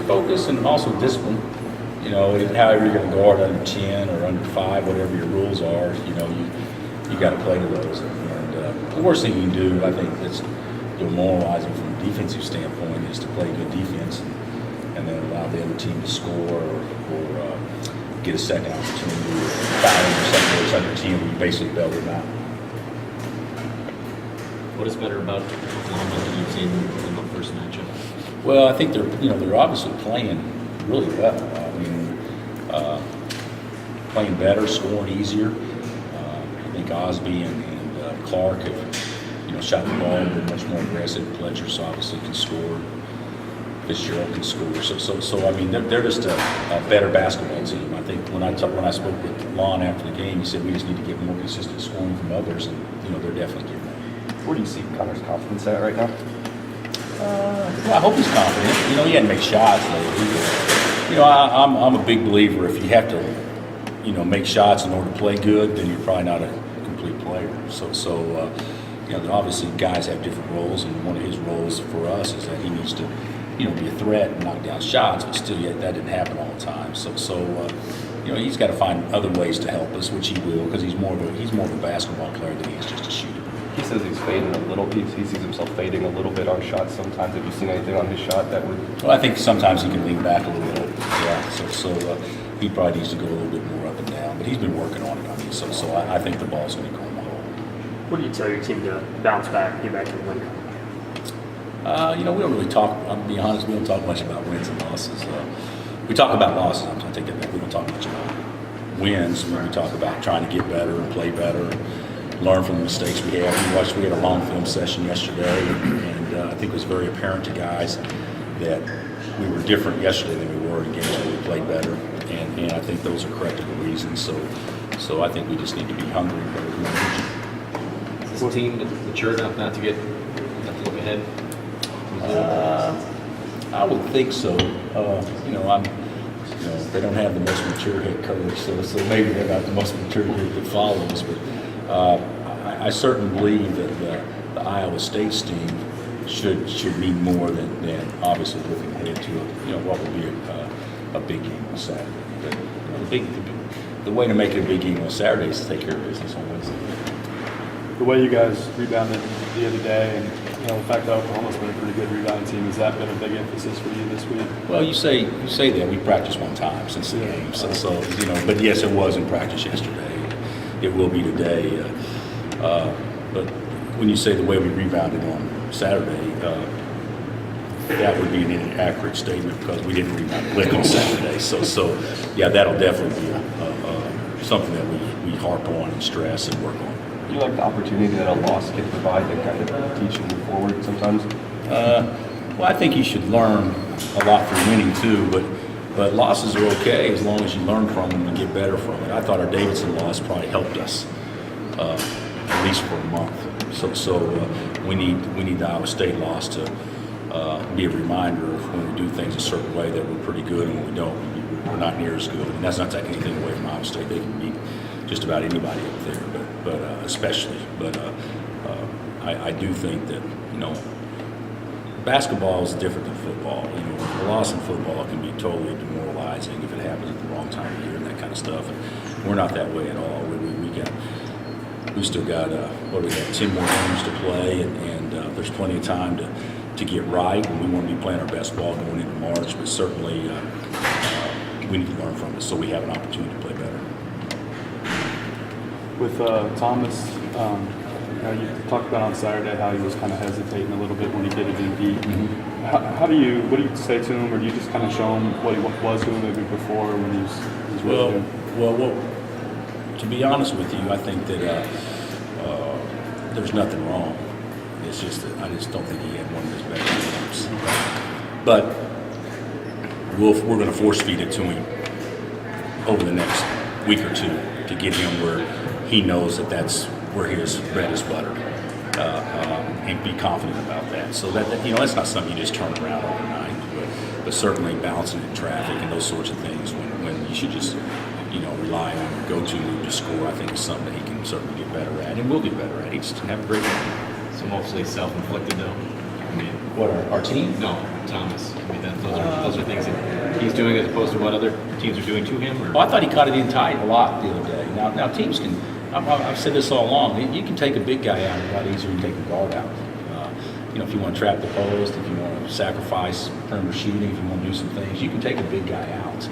Focus and also discipline. You know, however you're going to guard under 10 or under 5, whatever your rules are, you know, you got to play to those. And the worst thing you can do, I think, that's demoralizing from a defensive standpoint is to play good defense and then allow the other team to score or get a second opportunity or foul or something that's under 10 where you basically bail them out. What is better about Oklahoma than you've seen in the first matchup? Well, I think they're obviously playing really well. I mean, playing better, scoring easier. I think Osby and Clark have, shot the ball, been much more aggressive. Pledgers obviously can score. Fitzgerald can score. So I mean, they're just a better basketball team. I think when I spoke with Lon after the game, he said we just need to get more consistent scoring from others, and they're definitely getting that. Where do you see Connor's confidence at right now? Well, I hope he's confident. He hadn't made shots lately. But, I'm a big believer if you have to, make shots in order to play good, then you're probably not a complete player. So obviously guys have different roles, and one of his roles for us is that he needs to, be a threat and knock down shots, but still that didn't happen all the time. So he's got to find other ways to help us, which he will, because he's more of a basketball player than he is just a shooter. He says he's fading a little. He sees himself fading a little bit on shots sometimes. Have you seen anything on his shot that would? Well, I think sometimes he can lean back a little bit. Yeah. So he probably needs to go a little bit more up and down. But he's been working on it. I mean, so I think the ball's going to go in the hole. What do you tell your team to bounce back, get back to the win? We don't really talk. I'll be honest. We don't talk much about wins and losses. We talk about losses. I'm trying to take that back. We don't talk much about wins. When we talk about trying to get better and play better. Learn from the mistakes we had. We had a long film session yesterday, and I think it was very apparent to guys that we were different yesterday than we were in games where we played better, and I think those are correctable reasons. So I think we just need to be hungry. Is this team mature enough not to look ahead? I would think so. They don't have the most mature head coach, so maybe they're not the most mature group that follows, but. I certainly believe that the Iowa State team should mean more than obviously looking ahead to what will be a big game on Saturday. But the way to make it a big game on Saturday is to take care of business on Wednesday. The way you guys rebounded the other day, and the fact that Oklahoma's been a pretty good rebounding team, has that been a big emphasis for you this week? Well, you say that we practiced one time since the game, so but yes, it was in practice yesterday. It will be today. But when you say the way we rebounded on Saturday, that would be an inaccurate statement because we didn't rebound quick on Saturday. So that'll definitely be something that we harp on and stress and work on. Do you like the opportunity that a loss can provide that kind of teach and move forward sometimes? Well, I think you should learn a lot from winning too, but losses are okay as long as you learn from them and get better from it. I thought our Davidson loss probably helped us at least for a month. So we need the Iowa State loss to be a reminder of when we do things a certain way that we're pretty good, and when we don't, we're not near as good. And that's not taking anything away from Iowa State. They can beat just about anybody up there, but especially. But I do think that basketball is different than football. A loss in football can be totally demoralizing if it happens at the wrong time of year and that kind of stuff. And we're not that way at all. We still got 10 more games to play, and there's plenty of time to get right. And we want to be playing our best ball going into March, but certainly we need to learn from it so we have an opportunity to play better. With Thomas, you talked about on Saturday how he was kind of hesitating a little bit when he did it in deep. Mm-hmm. What do you say to him, or do you just kind of show him what he was doing maybe before when he was really doing? Well, to be honest with you, I think that there's nothing wrong. It's just that I just don't think he had one of his better games. But we're going to force feed it to him over the next week or two to get him where he knows that that's where his bread is buttered, and be confident about that. So that's not something you just turn around overnight, but certainly balancing in traffic and those sorts of things when you should just rely on your go-to move to score, I think is something that he can certainly get better at and will get better at. He just didn't have a great game. So mostly self-inflicted though? I mean, What, our team? no, Thomas. I mean, those are things that he's doing as opposed to what other teams are doing to him. Or Well, I thought he caught it in tight a lot the other day. Now teams can, I've said this all along, you can take a big guy out a lot easier than take a guard out. If you want to trap the post, if you want to sacrifice perimeter shooting, if you want to do some things, you can take a big guy out.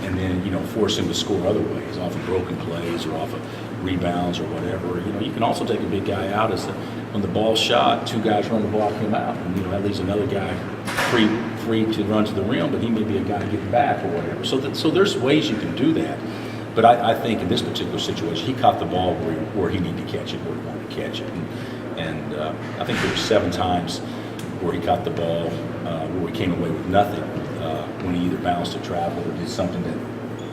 And then, force him to score other ways, off of broken plays or off of rebounds or whatever. You can also take a big guy out as when the ball's shot, two guys run to block him out. And, that leaves another guy free to run to the rim, but he may be a guy getting back or whatever. So there's ways you can do that. But I think in this particular situation, he caught the ball where he needed to catch it, where he wanted to catch it. And I think there were 7 times where he caught the ball where he came away with nothing when he either bounced or traveled or did something that,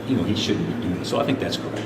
he shouldn't be doing. So I think that's correct.